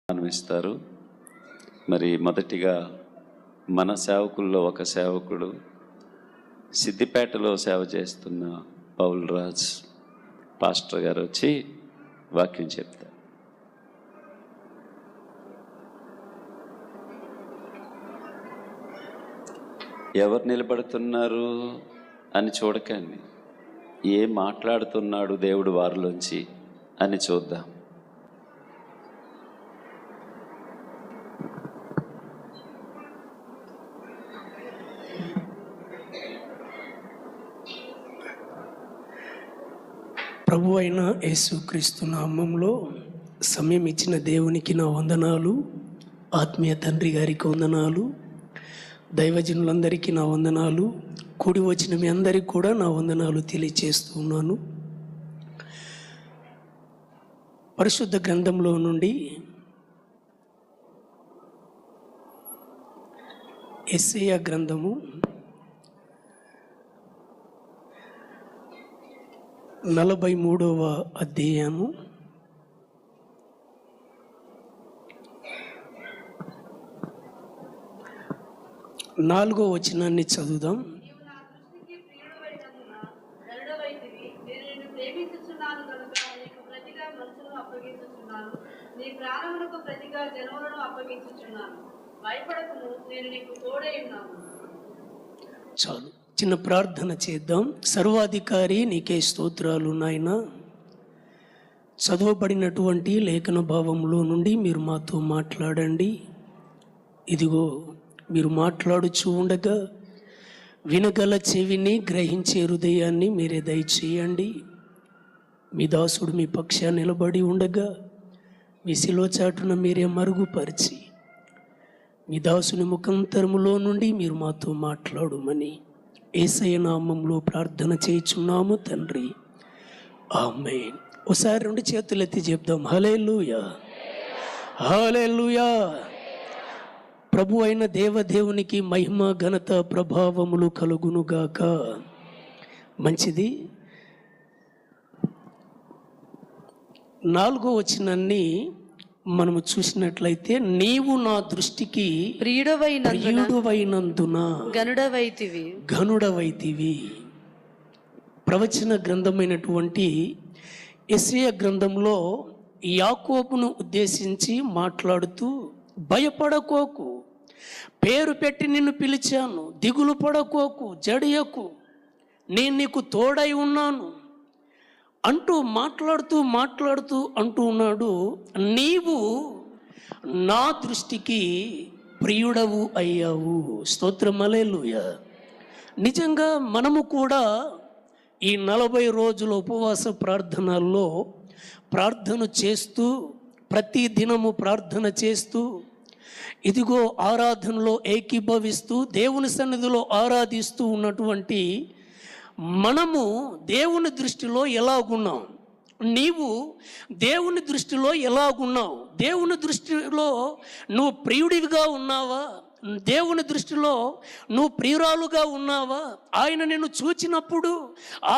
అనిపిస్తారు. మరి మొదటిగా మన సేవకుల్లో ఒక సేవకుడు సిద్దిపేటలో సేవ చేస్తున్న పౌల్ రాజ్ పాస్టర్ గారు వచ్చి వాక్యం చెప్తారు. ఎవరు నిలబడుతున్నారు అని చూడకండి, ఏం మాట్లాడుతున్నాడు దేవుడు వారిలోంచి అని చూద్దాం. ప్రభు అయిన యేసుక్రీస్తు నామంలో సమయం ఇచ్చిన దేవునికి నా వందనాలు, ఆత్మీయ తండ్రి గారికి వందనాలు, దైవజనులందరికీ నా వందనాలు, కూడి వచ్చిన మీ అందరికీ కూడా నా వందనాలు తెలియచేస్తున్నాను. పరిశుద్ధ గ్రంథంలో నుండి యెషయా గ్రంథము 43వ అధ్యాయము 4వ వచనాన్ని చదువుదాం. చాలు, చిన్న ప్రార్థన చేద్దాం. సర్వాధికారి నీకే స్తోత్రాలు నాయన. చదవబడినటువంటి లేఖన భావంలో నుండి మీరు మాతో మాట్లాడండి. ఇదిగో మీరు మాట్లాడుచూ ఉండగా వినగల చెవిని, గ్రహించే హృదయాన్ని మీరే దయచేయండి. మీ దాసుడు మీ పక్షాన్ని నిలబడి ఉండగా మీ శిలువ చాటున మీరే మరుగుపరిచి మీ దాసుని ముఖాంతరములో నుండి మీరు మాతో మాట్లాడుమని యేసయ్య నామములో ప్రార్థన చేయుచున్నాము తండ్రి, ఆమేన్. ఒకసారి 2 చేతులు ఎత్తి చెప్దాం, హల్లెలూయా, హల్లెలూయా. ప్రభు అయిన దేవదేవునికి మహిమ, ఘనత, ప్రభావములు కలుగునుగాక. మంచిది. 4వ వచనాన్ని మనము చూసినట్లయితే, నీవు నా దృష్టికి ప్రియుడవైనందున ఘనుడవైతివి. ప్రవచన గ్రంథమైనటువంటి యెషయా గ్రంథంలో యాకోబును ఉద్దేశించి మాట్లాడుతూ, భయపడకోకు, పేరు పెట్టి నిన్ను పిలిచాను, దిగులు పడకోకు, జడియకు, నేను నీకు తోడై ఉన్నాను అంటూ మాట్లాడుతూ అంటూ ఉన్నాడు, నీవు నా దృష్టికి ప్రియుడవు అయ్యావు. స్తోత్రం, హల్లెలూయా. నిజంగా మనము కూడా ఈ 40 రోజుల ఉపవాస ప్రార్థనల్లో ప్రార్థన చేస్తూ, ప్రతి దినము ప్రార్థన చేస్తూ, ఇదిగో ఆరాధనలో ఏకీభవిస్తూ, దేవుని సన్నిధిలో ఆరాధిస్తూ ఉన్నటువంటి మనము దేవుని దృష్టిలో ఎలాగున్నాం? నీవు దేవుని దృష్టిలో ఎలాగున్నావు? దేవుని దృష్టిలో నువ్వు ప్రియుడివిగా ఉన్నావా? దేవుని దృష్టిలో నువ్వు ప్రియురాలుగా ఉన్నావా? ఆయన నిన్ను చూచినప్పుడు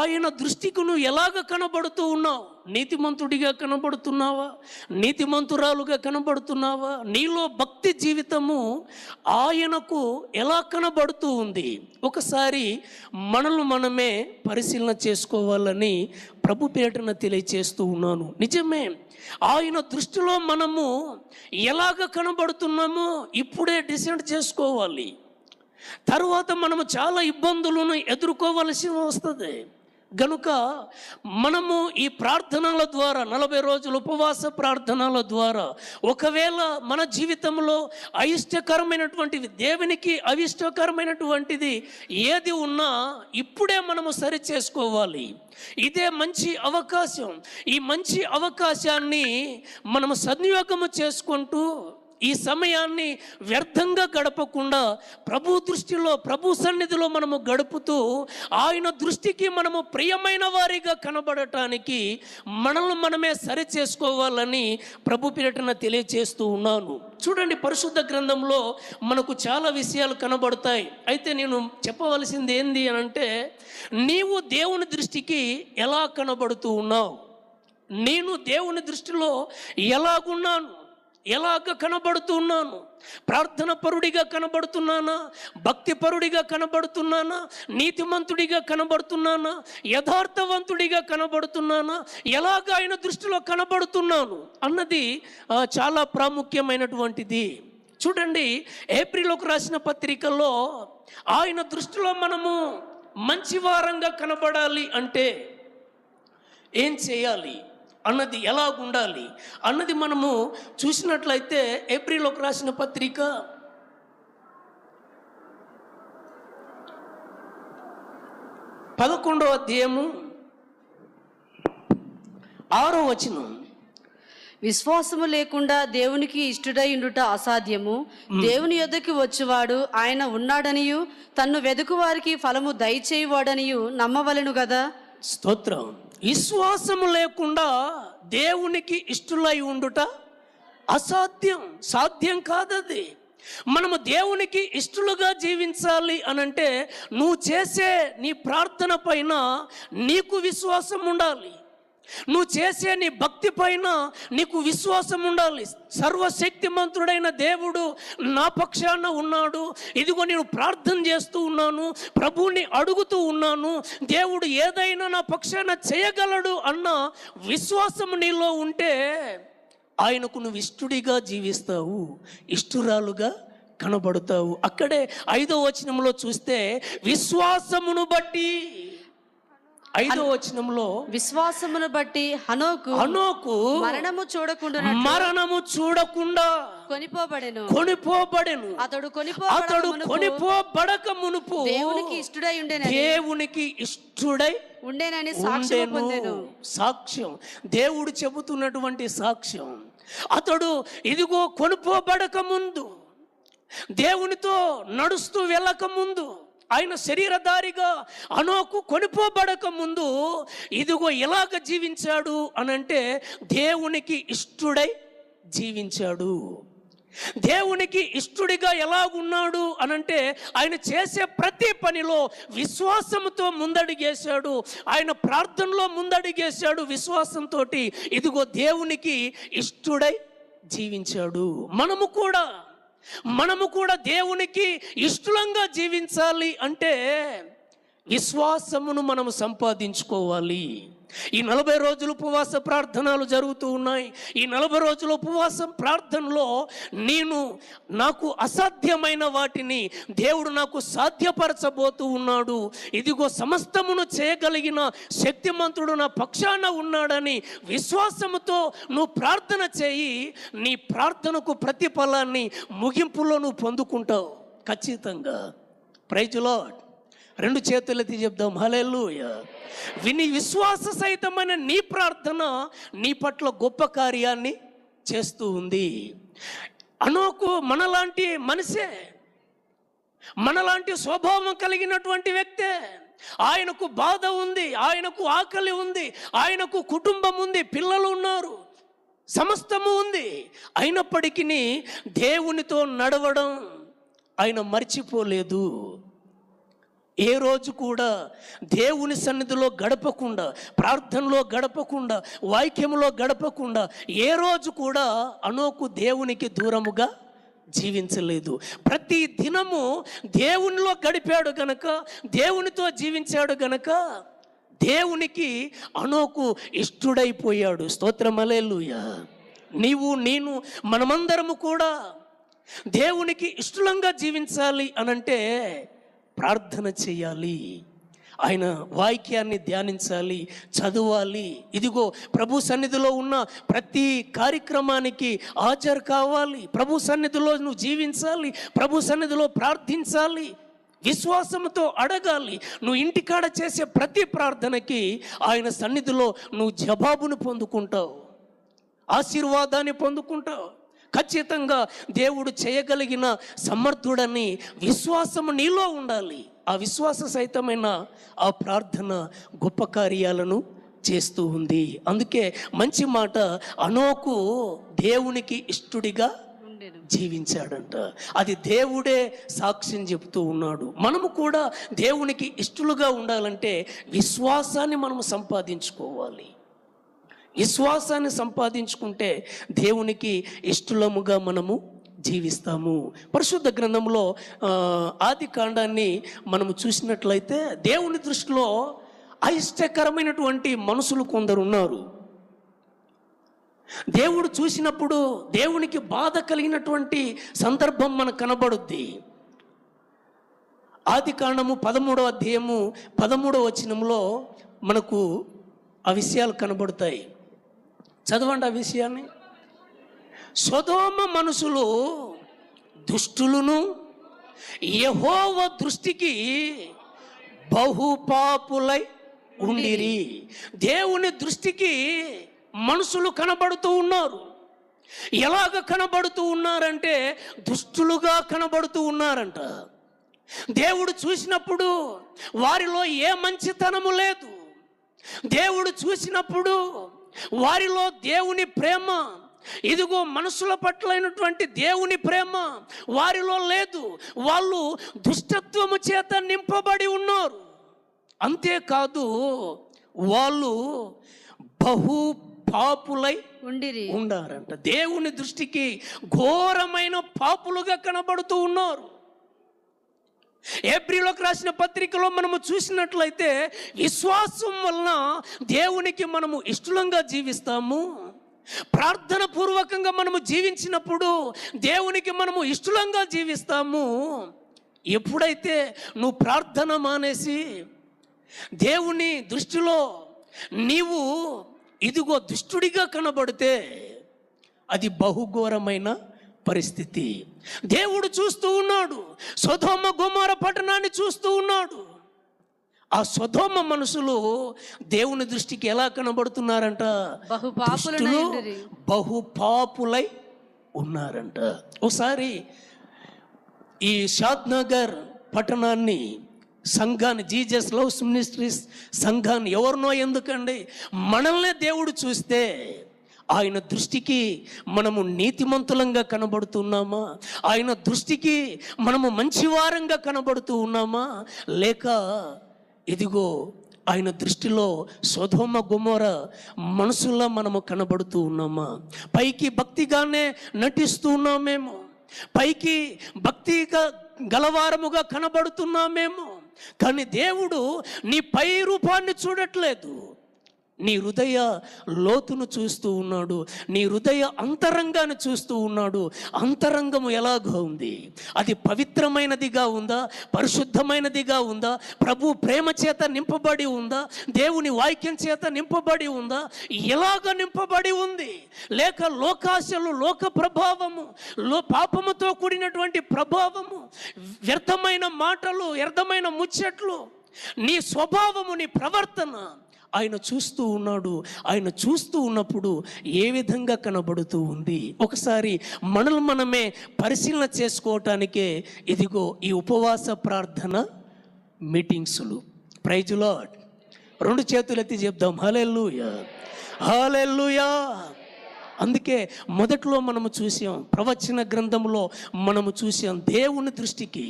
ఆయన దృష్టికి నువ్వు ఎలాగ కనబడుతూ ఉన్నావు? నీతిమంతుడిగా కనబడుతున్నావా? నీతిమంతురాలుగా కనబడుతున్నావా? నీలో భక్తి జీవితము ఆయనకు ఎలా కనబడుతూ ఉంది? ఒకసారి మనల్ని మనమే పరిశీలన చేసుకోవాలని ప్రభు పేటన తెలియచేస్తూ ఉన్నాను. నిజమే, ఆయన దృష్టిలో మనము ఎలాగ కనబడుతున్నామో ఇప్పుడే డిసైడ్ చేసుకోవాలి. తర్వాత మనము చాలా ఇబ్బందులను ఎదుర్కోవలసి వస్తుంది. గనుక మనము ఈ ప్రార్థనల ద్వారా, 40 రోజుల ఉపవాస ప్రార్థనల ద్వారా, ఒకవేళ మన జీవితంలో అయిష్టకరమైనటువంటిది, దేవునికి అవిష్టకరమైనటువంటిది ఏది ఉన్నా ఇప్పుడే మనము సరి చేసుకోవాలి. ఇదే మంచి అవకాశం. ఈ మంచి అవకాశాన్ని మనము సద్వినియోగము చేసుకుంటూ ఈ సమయాన్ని వ్యర్థంగా గడపకుండా ప్రభు దృష్టిలో, ప్రభు సన్నిధిలో మనము గడుపుతూ ఆయన దృష్టికి మనము ప్రియమైన వారిగా కనబడటానికి మనల్ని మనమే సరి చేసుకోవాలని ప్రభు పేటన తెలియచేస్తూ ఉన్నాను. చూడండి, పరిశుద్ధ గ్రంథంలో మనకు చాలా విషయాలు కనబడతాయి. అయితే నేను చెప్పవలసింది ఏంది అని అంటే, నీవు దేవుని దృష్టికి ఎలా కనబడుతూ ఉన్నావు? నేను దేవుని దృష్టిలో ఎలాగున్నాను? ఎలాగ కనబడుతున్నాను? ప్రార్థన పరుడిగా కనబడుతున్నానా? భక్తి పరుడిగా కనబడుతున్నానా? నీతిమంతుడిగా కనబడుతున్నానా? యథార్థవంతుడిగా కనబడుతున్నానా? ఎలాగ ఆయన దృష్టిలో కనబడుతున్నాను అన్నది చాలా ప్రాముఖ్యమైనటువంటిది. చూడండి, ఏప్రిల్లోకి రాసిన పత్రికల్లో ఆయన దృష్టిలో మనము మంచివారంగా కనబడాలి అంటే ఏం చేయాలి అన్నది, ఎలాగుండాలి అన్నది మనము చూసినట్లయితే ఏప్రిల్లోకి రాసిన పత్రిక 11వ అధ్యాయము 6వ వచనం. విశ్వాసము లేకుండా దేవునికి ఇష్టుడై ఉండుట అసాధ్యము. దేవుని యొద్దకు వచ్చువాడు ఆయన ఉన్నాడనియు తన్ను వెదుకు వారికి ఫలము దయచేయువాడనియు నమ్మవలెను గదా. స్తోత్రం. విశ్వాసము లేకుండా దేవునికి ఇష్టులై ఉండుట అసాధ్యం, సాధ్యం కాదది. మనము దేవునికి ఇష్టలుగా జీవించాలి అనంటే నువ్వు చేసే నీ ప్రార్థన పైన నీకు విశ్వాసం ఉండాలి. నువ్వు చేసే నీ భక్తి పైన నీకు విశ్వాసం ఉండాలి. సర్వశక్తిమంతుడైన దేవుడు నా పక్షాన ఉన్నాడు, ఇదిగో నేను ప్రార్థన చేస్తూ ఉన్నాను, ప్రభువుని అడుగుతూ ఉన్నాను, దేవుడు ఏదైనా నా పక్షాన చేయగలడు అన్న విశ్వాసం నీలో ఉంటే ఆయనకు నువ్వు ఇష్టుడిగా జీవిస్తావు, ఇష్టురాలుగా కనబడతావు. అక్కడే 5వ వచనంలో చూస్తే విశ్వాసమును బట్టి, 5వ వచనంలో విశ్వాసమును బట్టి హనోకు మరణము చూడకుండా కొనిపోబడెను. అతడు కొనిపోబడక మునుపు దేవునికి ఇష్టుడై ఉండేనని సాక్ష్యం పొందెను. సాక్ష్యం, దేవుడు చెబుతున్నటువంటి సాక్ష్యం. అతడు ఇదిగో కొనిపోబడక ముందు, దేవునితో నడుస్తూ వెళ్ళక ముందు, ఆయన శరీరధారిగా హనోకు కొనిపోబడక ముందు ఇదిగో ఎలాగ జీవించాడు అనంటే దేవునికి ఇష్టుడై జీవించాడు. దేవునికి ఇష్టుడిగా ఎలాగున్నాడు అనంటే ఆయన చేసే ప్రతి పనిలో విశ్వాసంతో ముందడిగేశాడు. ఆయన ప్రార్థనలో ముందడిగేశాడు విశ్వాసంతో. ఇదిగో దేవునికి ఇష్టుడై జీవించాడు. మనము కూడా దేవునికి ఇష్టంగా జీవించాలి అంటే విశ్వాసమును మనము సంపాదించుకోవాలి. ఈ 40 రోజులు ఉపవాస ప్రార్థనలు జరుగుతూ ఉన్నాయి. ఈ 40 రోజుల ఉపవాస ప్రార్థనలో నాకు అసాధ్యమైన వాటిని దేవుడు నాకు సాధ్యపరచబోతూ ఉన్నాడు. ఇదిగో సమస్తమును చేయగలిగిన శక్తిమంతుడు నా పక్షాన ఉన్నాడని విశ్వాసముతో నువ్వు ప్రార్థన చేయి. నీ ప్రార్థనకు ప్రతిఫలాన్ని ముగింపులో నువ్వు పొందుకుంటావు ఖచ్చితంగా. Praise lord. 2 చేతులెత్తి చెప్దాం హల్లెలూయా. విని విశ్వాస సహితమైన నీ ప్రార్థన నీ పట్ల గొప్ప కార్యాన్ని చేస్తూ ఉంది. హనోకు మనలాంటి మనిషే, మనలాంటి స్వభావం కలిగినటువంటి వ్యక్తే. ఆయనకు బాధ ఉంది, ఆయనకు ఆకలి ఉంది, ఆయనకు కుటుంబం ఉంది, పిల్లలు ఉన్నారు, సమస్తము ఉంది. అయినప్పటికీ దేవునితో నడవడం ఆయన మర్చిపోలేదు. ఏ రోజు కూడా దేవుని సన్నిధిలో గడపకుండా, ప్రార్థనలో గడపకుండా, వాక్యములో గడపకుండా ఏ రోజు కూడా హనోకు దేవునికి దూరముగా జీవించలేదు. ప్రతి దినము దేవునిలో గడిపాడు గనక, దేవునితో జీవించాడు గనక దేవునికి హనోకు ఇష్టుడైపోయాడు. స్తోత్రం హల్లెలూయా. నేను మనమందరము కూడా దేవునికి ఇష్టంగా జీవించాలి అనంటే ప్రార్థన చేయాలి, ఆయన వాక్యాన్ని ధ్యానించాలి, చదవాలి. ఇదిగో ప్రభు సన్నిధిలో ఉన్న ప్రతి కార్యక్రమానికి హాజరు కావాలి. ప్రభు సన్నిధిలో నువ్వు జీవించాలి, ప్రభు సన్నిధిలో ప్రార్థించాలి, విశ్వాసంతో అడగాలి. నువ్వు ఇంటికాడ చేసే ప్రతి ప్రార్థనకి ఆయన సన్నిధిలో నువ్వు జవాబును పొందుకుంటావు, ఆశీర్వాదాన్ని పొందుకుంటావు. ఖచ్చితంగా దేవుడు చేయగలిగిన సమర్థుడని విశ్వాసము నీలో ఉండాలి. ఆ విశ్వాస సహితమైన ఆ ప్రార్థన గొప్ప కార్యాలను చేస్తూ ఉంది. అందుకే మంచి మాట, హనోకు దేవునికి ఇష్టుడిగా జీవించాడంట. అది దేవుడే సాక్ష్యం చెబుతూ ఉన్నాడు. మనము కూడా దేవునికి ఇష్టలుగా ఉండాలంటే విశ్వాసాన్ని మనము సంపాదించుకోవాలి. విశ్వాసాన్ని సంపాదించుకుంటే దేవునికి ఇష్టలముగా మనము జీవిస్తాము. పరిశుద్ధ గ్రంథంలో ఆది కాండాన్ని మనము చూసినట్లయితే దేవుని దృష్టిలో అయిష్టకరమైనటువంటి మనుషులు కొందరు ఉన్నారు. దేవుడు చూసినప్పుడు దేవునికి బాధ కలిగినటువంటి సందర్భం మనకు కనబడుద్ది. ఆది కాండము 13వ అధ్యాయము 13వ వచనంలో మనకు ఆ విషయాలు కనబడతాయి. చదవండి ఆ విషయాన్ని. సొదొమ మనుషులు దుష్టులను యెహోవా దృష్టికి బహుపాపులై ఉండిరి. దేవుని దృష్టికి మనుషులు కనబడుతూ ఉన్నారు. ఎలాగ కనబడుతూ ఉన్నారంటే దుష్టులుగా కనబడుతూ ఉన్నారంట. దేవుడు చూసినప్పుడు వారిలో ఏ మంచితనము లేదు. దేవుడు చూసినప్పుడు వారిలో దేవుని ప్రేమ, ఇదిగో మనుషుల పట్లైనటువంటి దేవుని ప్రేమ వారిలో లేదు. వాళ్ళు దుష్టత్వము చేత నింపబడి ఉన్నారు. అంతేకాదు వాళ్ళు బహు పాపులై ఉండారంట. దేవుని దృష్టికి ఘోరమైన పాపులుగా కనబడుతూ ఉన్నారు. ఏప్రిల్లోకి రాసిన పత్రికలో మనము చూసినట్లయితే విశ్వాసం వలన దేవునికి మనము ఇష్టంగా జీవిస్తాము. ప్రార్థన పూర్వకంగా మనము జీవించినప్పుడు దేవునికి మనము ఇష్టంగా జీవిస్తాము. ఎప్పుడైతే నువ్వు ప్రార్థన మానేసి దేవుని దృష్టిలో నీవు ఇదిగో దుష్టుడిగా కనబడితే అది బహుఘోరమైన పరిస్థితి. దేవుడు చూస్తూ ఉన్నాడు. సొదొమ గొమొర్రా పట్టణాన్ని చూస్తూ ఉన్నాడు. ఆ సొదొమ మనుషులు దేవుని దృష్టికి ఎలా కనబడుతున్నారంట? బహుపాపులై ఉన్నారంట. ఒకసారి ఈ షాద్ నగర్ పట్టణాన్ని, సంఘాన్ని, జీసస్ లవ్స్ మినిస్ట్రీస్ సంఘాన్ని, ఎవరినో ఎందుకండి, మనల్నే దేవుడు చూస్తే ఆయన దృష్టికి మనము నీతిమంతులంగా కనబడుతున్నామా? ఆయన దృష్టికి మనము మంచివారంగా కనబడుతూ ఉన్నామా? లేక ఇదిగో ఆయన దృష్టిలో సొదొమ గొమొర్రా మనుషుల్లా మనము కనబడుతూ ఉన్నామా? పైకి భక్తిగానే నటిస్తూ ఉన్నామేమో, పైకి భక్తిగా గలవారముగా కనబడుతున్నామేమో, కానీ దేవుడు నీ పై రూపాన్ని చూడట్లేదు. నీ హృదయ లోతును చూస్తూ ఉన్నాడు. నీ హృదయ అంతరంగాన్ని చూస్తూ ఉన్నాడు. అంతరంగము ఎలాగో ఉంది? అది పవిత్రమైనదిగా ఉందా? పరిశుద్ధమైనదిగా ఉందా? ప్రభు ప్రేమ చేత నింపబడి ఉందా? దేవుని వాక్యం చేత నింపబడి ఉందా? ఎలాగ నింపబడి ఉంది? లేక లోకాశలు, లోక ప్రభావము, పాపముతో కూడినటువంటి ప్రభావము, వ్యర్థమైన మాటలు, వ్యర్థమైన ముచ్చట్లు, నీ స్వభావము, నీ ప్రవర్తన ఆయన చూస్తూ ఉన్నాడు. ఆయన చూస్తూ ఉన్నప్పుడు ఏ విధంగా కనబడుతూ ఉంది? ఒకసారి మనల్ని మనమే పరిశీలన చేసుకోవటానికే ఇదిగో ఈ ఉపవాస ప్రార్థన మీటింగ్స్లు. Praise lord. 2 చేతులు ఎత్తి చెప్దాం, హల్లెలూయా, హల్లెలూయా. అందుకే మొదట్లో మనము చూసాం, ప్రవచన గ్రంథంలో మనము చూసాం, దేవుని దృష్టికి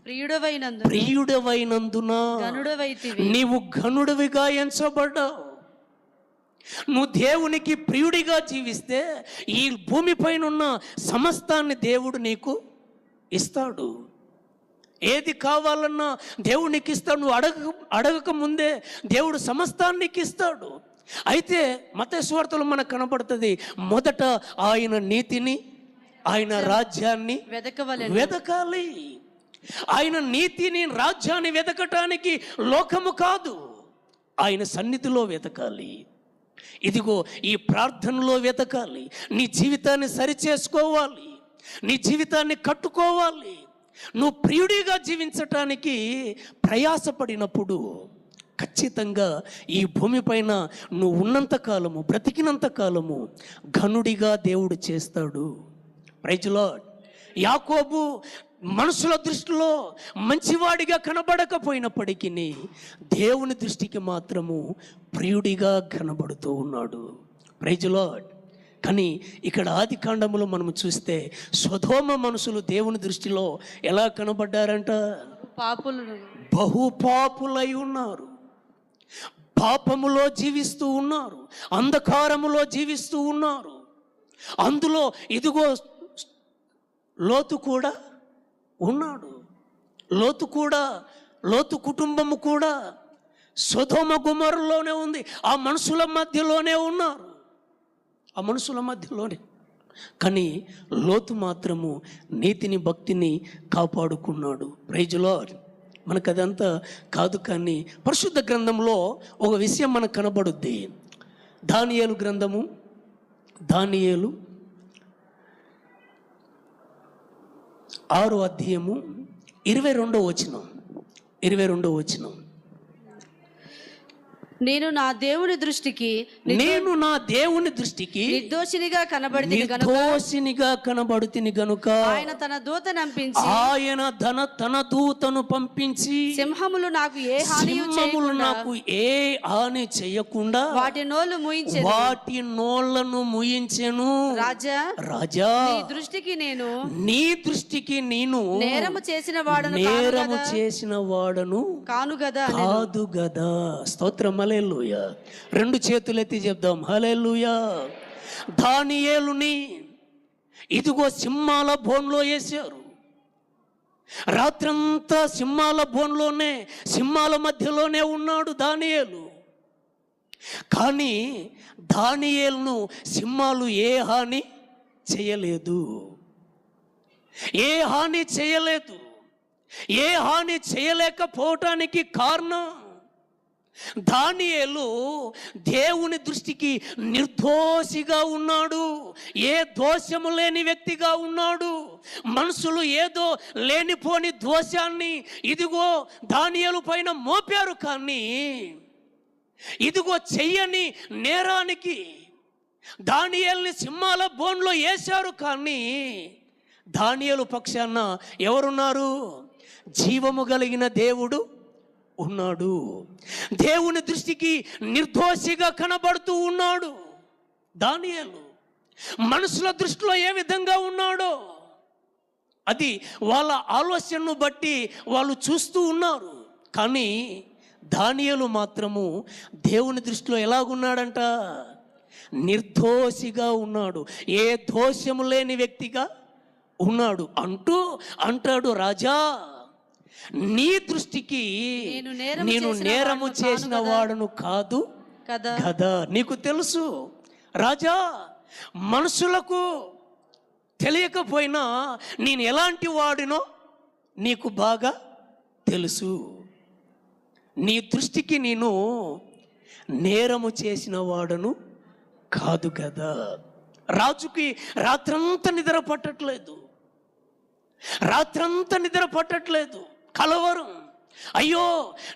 ప్రియుడవైనందున నీవు ఘనుడివిగా ఎంచబడ్డావు. నువ్వు దేవునికి ప్రియుడిగా జీవిస్తే ఈ భూమిపైన ఉన్న సమస్తాన్ని దేవుడు నీకు ఇస్తాడు. ఏది కావాలన్నా దేవునికి ఇస్తాడు. నువ్వు అడగక ముందే దేవుడు సమస్తానికి ఇస్తాడు. అయితే మత్తయి సువార్తలో మనకు కనబడుతుంది, మొదట ఆయన నీతిని, ఆయన రాజ్యాన్ని వెదకాలి. ఆయన నీతిని, రాజ్యాన్ని వెతకటానికి లోకము కాదు, ఆయన సన్నిధిలో వెతకాలి. ఇదిగో ఈ ప్రార్థనలో వెతకాలి. నీ జీవితాన్ని సరిచేసుకోవాలి, నీ జీవితాన్ని కట్టుకోవాలి. నువ్వు ప్రియుడిగా జీవించటానికి ప్రయాసపడినప్పుడు ఖచ్చితంగా ఈ భూమిపైన నువ్వు ఉన్నంత కాలము, బ్రతికినంత కాలము ఘనుడిగా దేవుడు చేస్తాడు. Praise Lord. యాకోబు మనుషుల దృష్టిలో మంచివాడిగా కనబడకపోయినప్పటికీ దేవుని దృష్టికి మాత్రము ప్రియుడిగా కనబడుతూ ఉన్నాడు. Praise Lord. కానీ ఇక్కడ ఆది కాండములో మనం చూస్తే సొదొమ మనుషులు దేవుని దృష్టిలో ఎలా కనబడ్డారంట? బహుపాపులై ఉన్నారు. పాపములో జీవిస్తూ ఉన్నారు, అంధకారములో జీవిస్తూ ఉన్నారు. అందులో ఇదిగో లోతు కూడా ఉన్నాడు. లోతు కుటుంబము కూడా సొదొమ గొమొర్రాలోనే ఉంది. ఆ మనుషుల మధ్యలోనే ఉన్నారు, ఆ మనుషుల మధ్యలోనే. కానీ లోతు మాత్రము నీతిని భక్తిని కాపాడుకున్నాడు. Praise lord. మనకు అదంతా కాదు, కానీ పరిశుద్ధ గ్రంథంలో ఒక విషయం మనకు కనబడుద్ది. దానియేలు గ్రంథము, దానియేలు 6వ అధ్యాయము 22వ వచనం. నేను నా దేవుని దృష్టికి నిర్దోషినిగా కనబడుతిని గనుక ఆయన తన దూతను పంపించి సింహములు నాకు ఏ హాని చేయకుండా వాటి నోళ్లను ముయించెను. రాజా నీ దృష్టికి నేను నేరము చేసిన వాడను కాదు గదా. స్తోత్రం. హల్లెలూయా. 2 చేతులెత్తి చెప్దాం హల్లెలూయా. దానియేలుని ఇదిగో సింహాల బోన్లో వేశారు. రాత్రంతా సింహాల మధ్యలోనే ఉన్నాడు దానియేలు. కానీ దానియేలును సింహాలు ఏ హాని చేయలేకపోవటానికి కారణం, దానియేలు దేవుని దృష్టికి నిర్దోషిగా ఉన్నాడు, ఏ దోషము లేని వ్యక్తిగా ఉన్నాడు. మనుషులు ఏదో లేనిపోని దోషాన్ని ఇదిగో దానియేలు పైన మోపారు, కానీ ఇదిగో చెయ్యని నేరానికి దానియేలుని సింహాల బోన్లో వేశారు. కానీ దానియేలు పక్షాన ఎవరున్నారు? జీవము కలిగిన దేవుడు ఉన్నాడు. దేవుని దృష్టికి నిర్దోషిగా కనబడుతూ ఉన్నాడు దానియేలు. మనుషుల దృష్టిలో ఏ విధంగా ఉన్నాడో అది వాళ్ళ ఆలోచనను బట్టి వాళ్ళు చూస్తూ ఉన్నారు. కానీ దానియేలు మాత్రము దేవుని దృష్టిలో ఎలాగున్నాడంట? నిర్దోషిగా ఉన్నాడు, ఏ దోషము లేని వ్యక్తిగా ఉన్నాడు. అంటాడు, రాజా నీ దృష్టికి నేను నేరము చేసిన వాడును కాదు కదా. నీకు తెలుసు రాజా, మనుషులకు తెలియకపోయినా నేను ఎలాంటి వాడినో నీకు బాగా తెలుసు. నీ దృష్టికి నేను నేరము చేసిన వాడును కాదు కదా. రాజుకి రాత్రంతా నిద్ర పట్టట్లేదు, కలవరం. అయ్యో,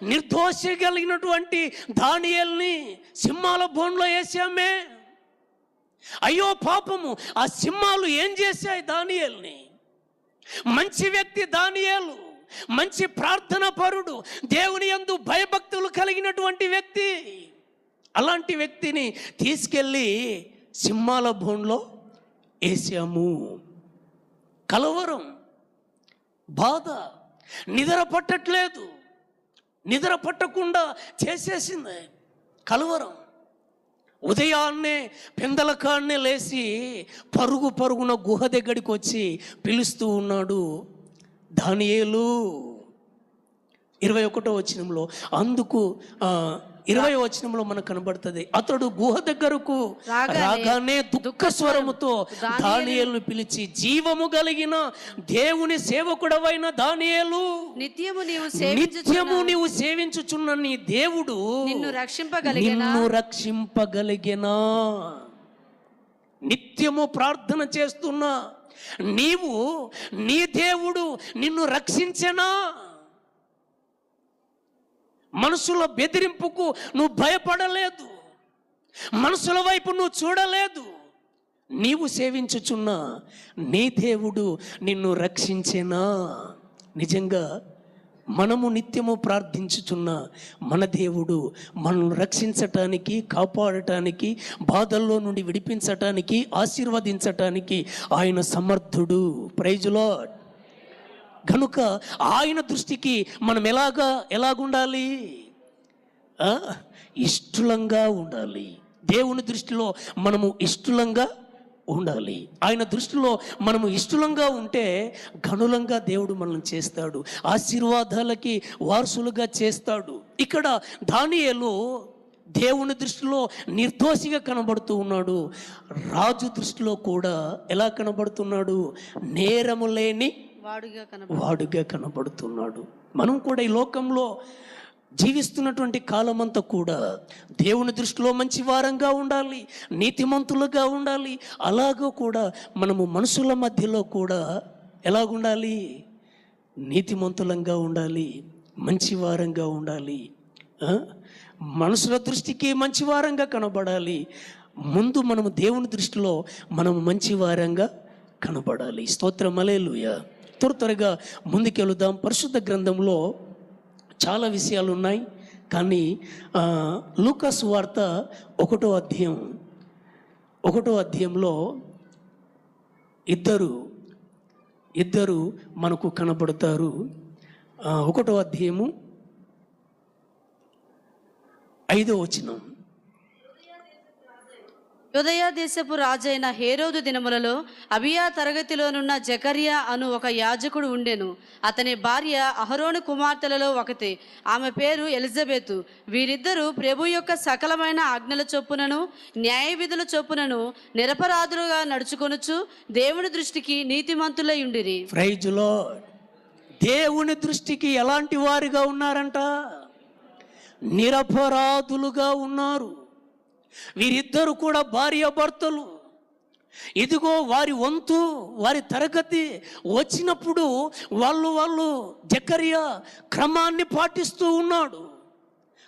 నిర్దోషి కలిగినటువంటి దానియేలుని సింహాల బోన్లో వేసామే. అయ్యో పాపము, ఆ సింహాలు ఏం చేశాయి దానియేలుని? మంచి వ్యక్తి దానియేలు, మంచి ప్రార్థన పరుడు, దేవుని యందు భయభక్తులు కలిగినటువంటి వ్యక్తి. అలాంటి వ్యక్తిని తీసుకెళ్ళి సింహాల బోన్లో వేసాము. కలవరం, బాధ, నిద్ర పట్టకుండా చేసేసింది కలవరం. ఉదయాన్నే పెందలకాన్నే లేచి పరుగున గుహ దగ్గరికి వచ్చి పిలుస్తూ ఉన్నాడు దానియేలు. 21వ వచనంలో, అందుకు 20వ వచనంలో మనకు కనబడుతుంది, అతడు గుహ దగ్గరకు రాగానే దుఃఖ స్వరముతో దానియేలును పిలిచి, జీవము కలిగిన దేవుని సేవకుడవైన దానియేలు, నిత్యము నీవు సేవించుచున్న నీ దేవుడు నిన్ను రక్షింపగలిగెనా? నిత్యము ప్రార్థన చేస్తున్నా నీవు, నీ దేవుడు నిన్ను రక్షించెనా? మనుషుల బెదిరింపుకు నువ్వు భయపడలేదు, మనుషుల వైపు నువ్వు చూడలేదు. నీవు సేవించుచున్న నీ దేవుడు నిన్ను రక్షించేనా? నిజంగా మనము నిత్యము ప్రార్థించుచున్న మన దేవుడు మనల్ని రక్షించటానికి, కాపాడటానికి, బాధల్లో నుండి విడిపించటానికి, ఆశీర్వదించటానికి ఆయన సమర్థుడు. Praise Lord. కనుక ఆయన దృష్టికి మనం ఎలాగుండాలి? ఇష్టలంగా ఉండాలి. దేవుని దృష్టిలో మనము ఇష్టలంగా ఉండాలి. ఆయన దృష్టిలో మనము ఇష్టలంగా ఉంటే ఘనులంగా దేవుడు మనల్ని చేస్తాడు, ఆశీర్వాదాలకి వారసులుగా చేస్తాడు. ఇక్కడ దానియేలు దేవుని దృష్టిలో నిర్దోషిగా కనబడుతూ ఉన్నాడు. రాజు దృష్టిలో కూడా ఎలా కనబడుతున్నాడు? నేరము లేని వాడుగా కనబడుతున్నాడు. మనం కూడా ఈ లోకంలో జీవిస్తున్నటువంటి కాలమంతా కూడా దేవుని దృష్టిలో మంచి వారంగా ఉండాలి, నీతిమంతులుగా ఉండాలి. అలాగూ కూడా మనము మనుషుల మధ్యలో కూడా ఎలాగుండాలి? నీతిమంతులంగా ఉండాలి, మంచి వారంగా ఉండాలి. మనుషుల దృష్టికి మంచి వారంగా కనబడాలి. ముందు మనము దేవుని దృష్టిలో మనము మంచి వారంగా కనబడాలి. స్తోత్రం, హల్లెలూయా. త్వరగా ముందుకెళ్దాం. పరిశుద్ధ గ్రంథంలో చాలా విషయాలు ఉన్నాయి, కానీ లూకా సువార్త 1వ అధ్యాయంలో ఇద్దరు మనకు కనబడతారు. 1వ అధ్యాయము 5వ వచనం. యూదయ దేశపు రాజైన హేరోదు దినములలో అబియా తరగతిలోనున్న జకర్యా అను ఒక యాజకుడు ఉండెను. అతని భార్య అహరోను కుమార్తెలలో ఒకతే, ఆమె పేరు ఎలిజబెతు. వీరిద్దరూ ప్రభు యొక్క సకలమైన ఆజ్ఞల చొప్పునను న్యాయ విధుల చొప్పునను నిరపరాధులుగా నడుచుకొనుచు దేవుని దృష్టికి నీతిమంతులై ఉండిరి. Praise Lord. దేవుని దృష్టికి ఎలాంటి వారిగా ఉన్నారంట? నిరపరాధులుగా ఉన్నారు. వీరిద్దరు కూడా భార్యాభర్తలు. ఇదిగో వారి వంతు, వారి తరగతి వచ్చినప్పుడు వాళ్ళు జకర్యా క్రమాన్ని పాటిస్తూ ఉన్నాడు,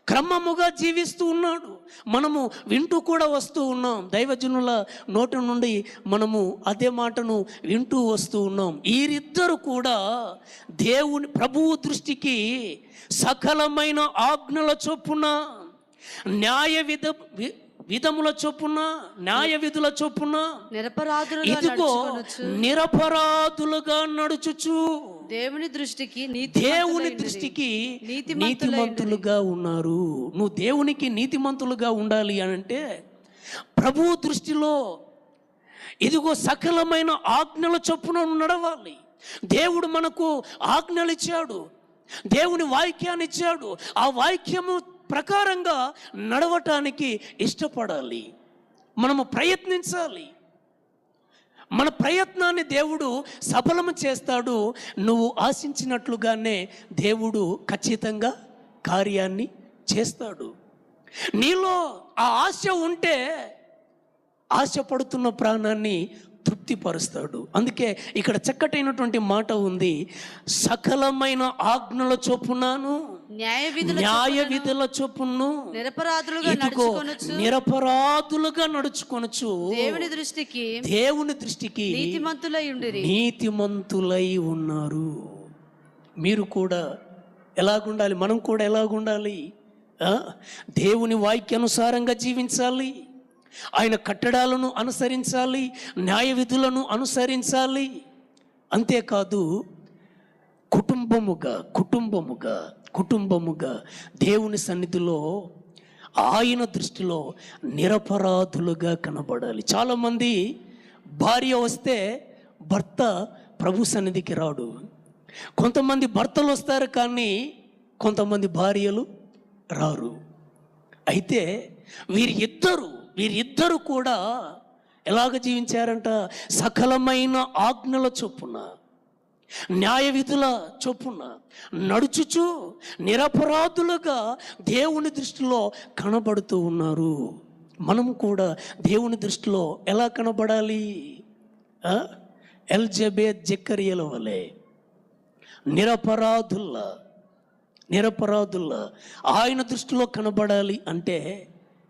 క్రమముగా జీవిస్తూ ఉన్నాడు. మనము వింటూ కూడా వస్తూ ఉన్నాం. దైవజనుల నోటి నుండి మనము అదే మాటను వింటూ వస్తూ ఉన్నాం. వీరిద్దరు కూడా దేవుని ప్రభువు దృష్టికి సకలమైన ఆజ్ఞల చొప్పున విధముల చొప్పున న్యాయ విధుల చొప్పున నిరపరాధులుగా నడుచుచు దేవుని దృష్టికి నీతిమంతులుగా ఉన్నారు. నువ్వు దేవునికి నీతిమంతులుగా ఉండాలి అని అంటే ప్రభువు దృష్టిలో ఇదిగో సకలమైన ఆజ్ఞల చొప్పున నడవాలి. దేవుడు మనకు ఆజ్ఞలు ఇచ్చాడు, దేవుని వాక్యాన్ని ఇచ్చాడు. ఆ వాక్యము ప్రకారంగా నడవటానికి ఇష్టపడాలి. మనము ప్రయత్నించాలి. మన ప్రయత్నాన్ని దేవుడు సఫలము చేస్తాడు. నువ్వు ఆశించినట్లుగానే దేవుడు ఖచ్చితంగా కార్యాన్ని చేస్తాడు. నీలో ఆ ఆశ ఉంటే ఆశపడుతున్న ప్రాణాన్ని తృప్తిపరుస్తాడు. అందుకే ఇక్కడ చక్కటైనటువంటి మాట ఉంది, సకలమైన ఆజ్ఞల చొప్పునను న్యాయ విధుల చొప్పును నిరపరాధులుగా నడుచుకొనుచు దేవుని దృష్టికి నీతిమంతులై ఉన్నారు. మీరు కూడా ఎలాగుండాలి? మనం కూడా ఎలాగుండాలి? దేవుని వాక్యానుసారంగా జీవించాలి, ఆయన కట్టడాలను అనుసరించాలి, న్యాయ విధులను అనుసరించాలి. అంతేకాదు కుటుంబముగా దేవుని సన్నిధిలో ఆయన దృష్టిలో నిరపరాధులుగా కనబడాలి. చాలామంది భార్య వస్తే భర్త ప్రభు సన్నిధికి రాడు. కొంతమంది భర్తలు వస్తారు కానీ కొంతమంది భార్యలు రారు. అయితే వీరిద్దరు కూడా ఎలాగ జీవించారంట? సకలమైన ఆజ్ఞల చొప్పున న్యాయ విధుల చొప్పున నడుచుచు నిరపరాధులుగా దేవుని దృష్టిలో కనబడుతూ ఉన్నారు. మనము కూడా దేవుని దృష్టిలో ఎలా కనబడాలి? ఎలిజబెత్ జకర్యాల వలె నిరపరాధుల్లా ఆయన దృష్టిలో కనబడాలి అంటే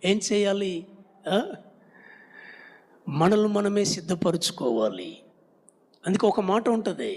ఏం చేయాలి? మనల్ని మనమే సిద్ధపరచుకోవాలి. అందుకే ఒక మాట ఉంటుంది,